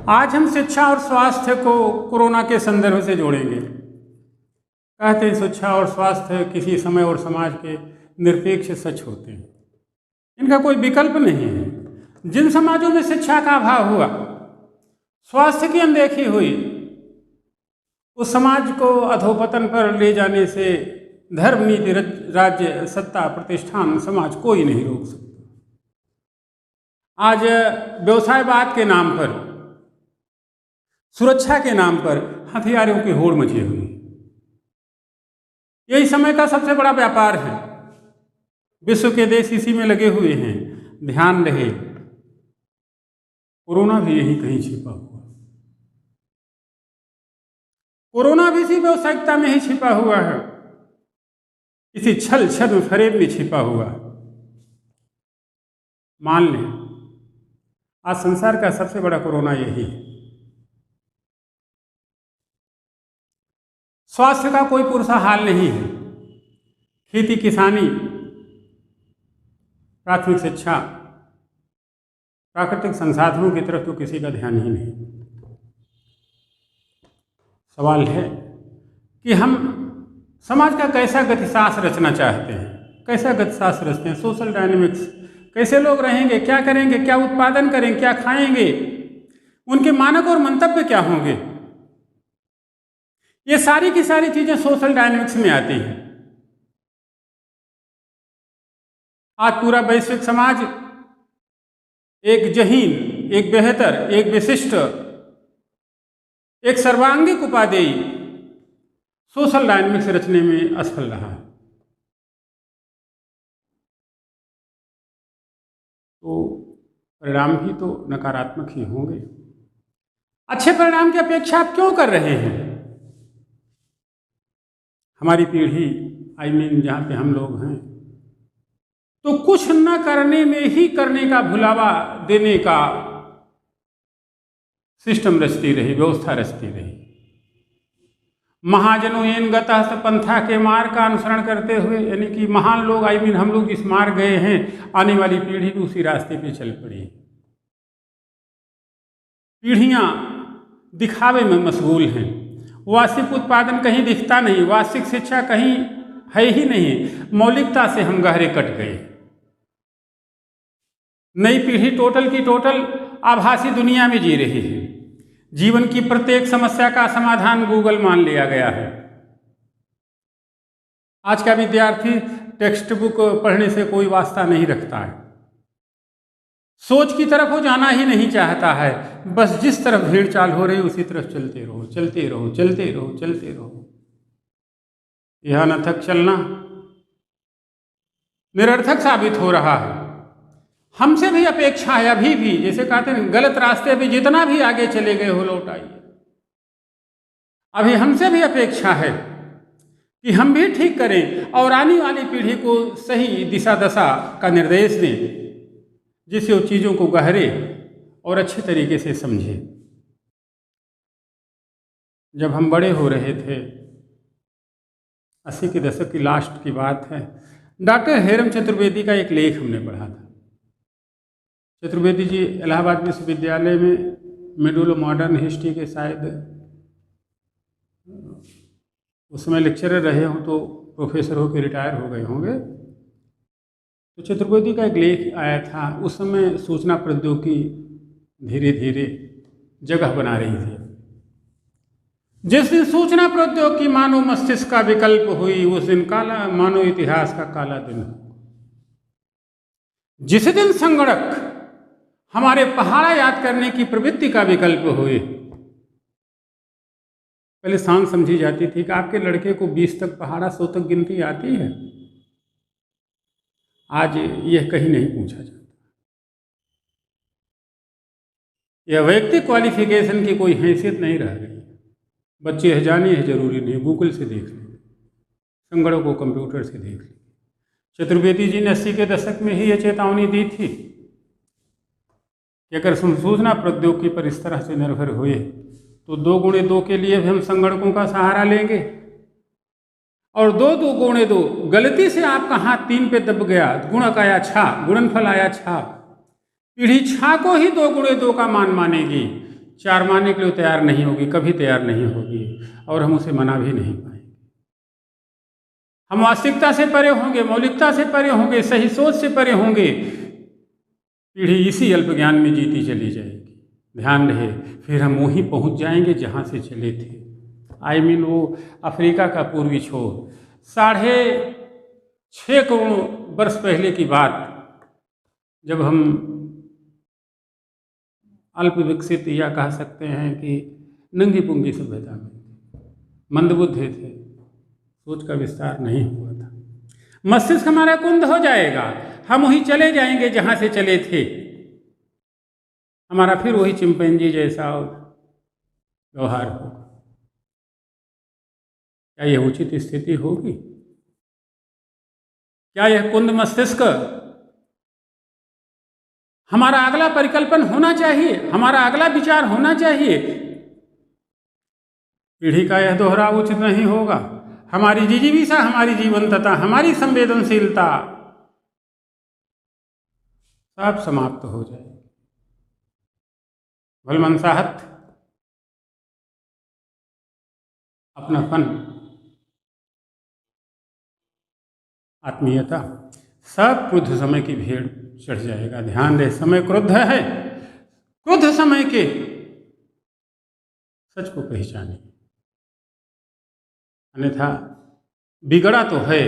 आज हम शिक्षा और स्वास्थ्य को कोरोना के संदर्भ से जोड़ेंगे। कहते हैं शिक्षा और स्वास्थ्य किसी समय और समाज के निरपेक्ष सच होते हैं, इनका कोई विकल्प नहीं है। जिन समाजों में शिक्षा का अभाव हुआ, स्वास्थ्य की अनदेखी हुई, उस समाज को अधोपतन पर ले जाने से धर्म, नीति, राज्य, सत्ता, प्रतिष्ठान, समाज कोई नहीं रोक सकता। आज व्यवसायवाद के नाम पर, सुरक्षा के नाम पर हथियारों की होड़ मची हुई। यही समय का सबसे बड़ा व्यापार है। विश्व के देश इसी में लगे हुए हैं। ध्यान रहे, कोरोना भी यही कहीं छिपा हुआ। कोरोना भी इसी व्यावसायिकता में ही छिपा हुआ है, इसी छल छद्म फरेब में छिपा हुआ है। मान लें, आज संसार का सबसे बड़ा कोरोना यही है। स्वास्थ्य का कोई पुरसा हाल नहीं है। खेती किसानी, प्राथमिक शिक्षा, प्राकृतिक संसाधनों की तरफ तो किसी का ध्यान ही नहीं। सवाल है कि हम समाज का कैसा गतिशास्त्र रचना चाहते हैं, कैसा गतिशास्त्र रचते हैं। सोशल डायनेमिक्स, कैसे लोग रहेंगे, क्या करेंगे, क्या उत्पादन करेंगे, क्या खाएंगे, उनके मानक और मंतव्य क्या होंगे, ये सारी की सारी चीजें सोशल डायनेमिक्स में आती हैं। आज पूरा वैश्विक समाज एक जहीन, एक बेहतर, एक विशिष्ट, एक सर्वांगीण उपादेय सोशल डायनेमिक्स रचने में असफल रहा है। तो परिणाम भी तो नकारात्मक ही होंगे। अच्छे परिणाम की अपेक्षा आप क्यों कर रहे हैं? हमारी पीढ़ी, जहाँ पे हम लोग हैं, तो कुछ न करने में ही करने का भुलावा देने का सिस्टम रचती रही, व्यवस्था रचती रही। महाजनों येन गतः पंथा के मार्ग का अनुसरण करते हुए, यानी कि महान लोग, हम लोग जिस मार्ग गए हैं, आने वाली पीढ़ी भी उसी रास्ते पे चल पड़ी। पीढ़ियां दिखावे में मशगूल हैं। वास्तविक उत्पादन कहीं दिखता नहीं, वास्तविक शिक्षा कहीं है ही नहीं। मौलिकता से हम गहरे कट गए। नई पीढ़ी टोटल की टोटल आभासी दुनिया में जी रही है। जीवन की प्रत्येक समस्या का समाधान गूगल मान लिया गया है। आज का विद्यार्थी टेक्स्ट बुक पढ़ने से कोई वास्ता नहीं रखता है। सोच की तरफ वो जाना ही नहीं चाहता है। बस जिस तरफ भीड़ चाल हो रही उसी तरफ चलते रहो, चलते रहो, चलते रहो, चलते रहो। यह अनथक चलना निरर्थक साबित हो रहा है। हमसे भी अपेक्षा है अभी भी, जैसे कहते हैं गलत रास्ते पे जितना भी आगे चले गए हो लौट आइए। अभी हमसे भी अपेक्षा है कि हम भी ठीक करें और आने वाली पीढ़ी को सही दिशा दशा का निर्देश दें, जिससे वो चीज़ों को गहरे और अच्छे तरीके से समझे। जब हम बड़े हो रहे थे, 80 के दशक की लास्ट की बात है, डॉक्टर हेरम चतुर्वेदी का एक लेख हमने पढ़ा था। चतुर्वेदी जी इलाहाबाद विश्वविद्यालय में मिडल मॉडर्न हिस्ट्री के शायद उस समय लेक्चरर रहे हों, तो प्रोफेसर होकर रिटायर हो गए होंगे। तो चतुर्वेदी का एक लेख आया था। उस समय सूचना प्रौद्योगिकी धीरे धीरे जगह बना रही थी। जिस दिन सूचना प्रौद्योगिकी मानव मस्तिष्क का विकल्प हुई, उस दिन काला मानव इतिहास का काला दिन। जिस दिन संगणक हमारे पहाड़ा याद करने की प्रवृत्ति का विकल्प हुए। पहले सांस समझी जाती थी कि आपके लड़के को 20 तक पहाड़ा, 100 तक गिनती आती है। आज यह कहीं नहीं पूछा जाता। यह व्यक्तिगत क्वालिफिकेशन की कोई हैसियत नहीं रह गई। बच्चे है जाने है जरूरी नहीं, गूगल से देख लेंगे, संगणक को कंप्यूटर से देख लेंगे। चतुर्वेदी जी ने 80 के दशक में ही यह चेतावनी दी थी कि अगर सूचना प्रौद्योगिकी पर इस तरह से निर्भर हुए तो 2 गुणे 2 के लिए भी हम संगणकों का सहारा लेंगे, और 2 2 गुणे 2 गलती से आपका हाथ 3 पे दब गया, गुणक आया छा, गुणनफल आया छा, पीढ़ी छा को ही 2 गुणे 2 का मान मानेगी। चार मानने के लिए तैयार नहीं होगी, कभी तैयार नहीं होगी, और हम उसे मना भी नहीं पाएंगे। हम वास्तविकता से परे होंगे, मौलिकता से परे होंगे, सही सोच से परे होंगे, पीढ़ी इसी अल्प ज्ञान में जीती चली जाएगी। ध्यान रहे, फिर हम वहीं पहुंच जाएंगे जहां से चले थे। वो अफ्रीका का पूर्वी छोर, 6.5 करोड़ वर्ष पहले की बात, जब हम अल्प विकसित या कह सकते हैं कि नंगी पुंगी सभ्यता में मंदबुद्धि थे, सोच का विस्तार नहीं हुआ था। मस्तिष्क हमारा कुंद हो जाएगा, हम वहीं चले जाएंगे जहां से चले थे। हमारा फिर वही चिंपैंजी जैसा व्यवहार होगा। क्या यह उचित स्थिति होगी? क्या यह कुंद मस्तिष्क हमारा अगला परिकल्पन होना चाहिए, हमारा अगला विचार होना चाहिए? पीढ़ी का यह दोहराव उचित नहीं होगा। हमारी जिजीविषा, हमारी जीवंतता, हमारी संवेदनशीलता सब समाप्त हो जाएगी। भलमनसाहत, अपनापन, आत्मीयता सब क्रुद्ध समय की भेड़ चढ़ जाएगा। ध्यान रहे, समय क्रुद्ध है। क्रुद्ध समय के सच को पहचाने, अन्यथा बिगड़ा तो है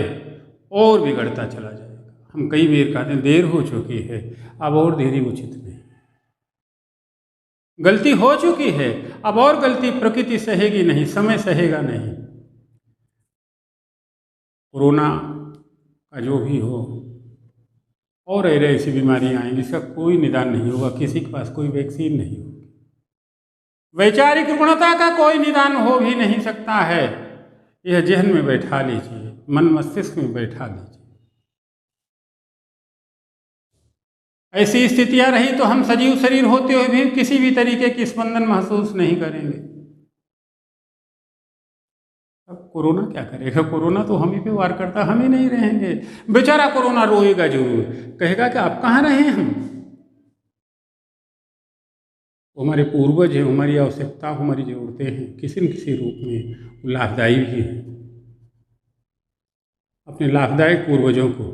और बिगड़ता चला जाएगा। हम कई बार कहते हैं देर हो चुकी है, अब और देरी उचित नहीं। गलती हो चुकी है, अब और गलती प्रकृति सहेगी नहीं, समय सहेगा नहीं। कोरोना का जो भी हो, और ऐसी बीमारियां आएंगी, इसका कोई निदान नहीं होगा, किसी के पास कोई वैक्सीन नहीं होगी। वैचारिक रुग्णता का कोई निदान हो भी नहीं सकता है। यह जहन में बैठा लीजिए, मन मस्तिष्क में बैठा लीजिए। ऐसी स्थितियां रही तो हम सजीव शरीर होते हुए भी किसी भी तरीके की स्पंदन महसूस नहीं करेंगे। अब कोरोना क्या करेगा? कोरोना तो हम ही पे वार करता, हम ही नहीं रहेंगे। बेचारा कोरोना रोएगा जरूर, कहेगा कि आप कहाँ रहे हैं। हमारे पूर्वज हैं, हमारी आवश्यकता, हमारी जरूरतें हैं, किसी न किसी रूप में लाभदायी भी हैं। अपने लाभदायक पूर्वजों को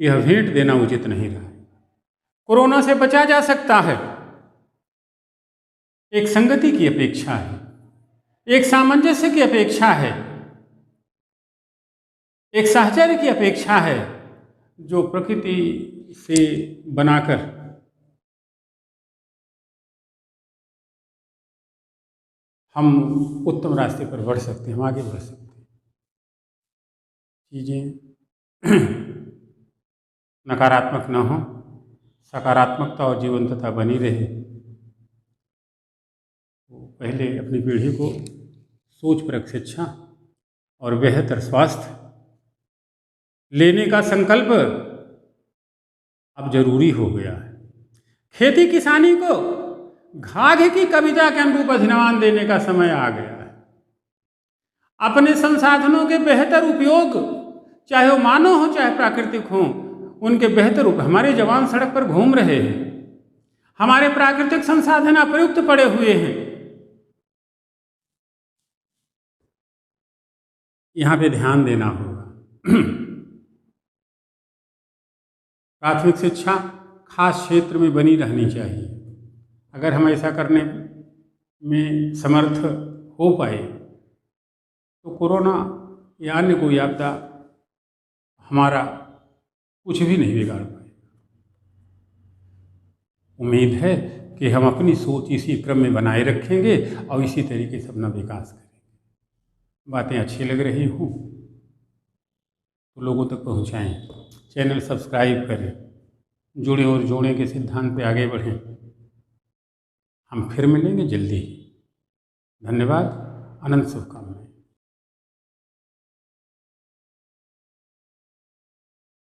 यह भेंट देना उचित नहीं रहा। कोरोना से बचा जा सकता है, एक संगति की अपेक्षा है, एक सामंजस्य की अपेक्षा है, एक साहचर्य की अपेक्षा है, जो प्रकृति से बनाकर हम उत्तम रास्ते पर बढ़ सकते हैं, हम आगे बढ़ सकते हैं। चीज़ें नकारात्मक न हो, सकारात्मकता और जीवंतता बनी रहे। तो पहले अपनी पीढ़ी को सोचपरक शिक्षा और बेहतर स्वास्थ्य लेने का संकल्प अब जरूरी हो गया है। खेती किसानी को घाघ की कविता के अनुरूप अधिनवान देने का समय आ गया है। अपने संसाधनों के बेहतर उपयोग, चाहे वो मानव हो चाहे प्राकृतिक हो, उनके बेहतर हमारे जवान सड़क पर घूम रहे हैं, हमारे प्राकृतिक संसाधन अप्रयुक्त पड़े हुए हैं। यहाँ पे ध्यान देना होगा। प्राथमिक शिक्षा खास क्षेत्र में बनी रहनी चाहिए। अगर हम ऐसा करने में समर्थ हो पाए तो कोरोना या अन्य कोई आपदा हमारा कुछ भी नहीं बिगाड़ पाए। उम्मीद है कि हम अपनी सोच इसी क्रम में बनाए रखेंगे और इसी तरीके से अपना विकास करेंगे। बातें अच्छी लग रही हों तो लोगों तक पहुंचाएं, चैनल सब्सक्राइब करें, जुड़े और जोड़े के सिद्धांत पे आगे बढ़ें। हम फिर मिलेंगे जल्दी ही। धन्यवाद, अनंत शुभकामनाएं।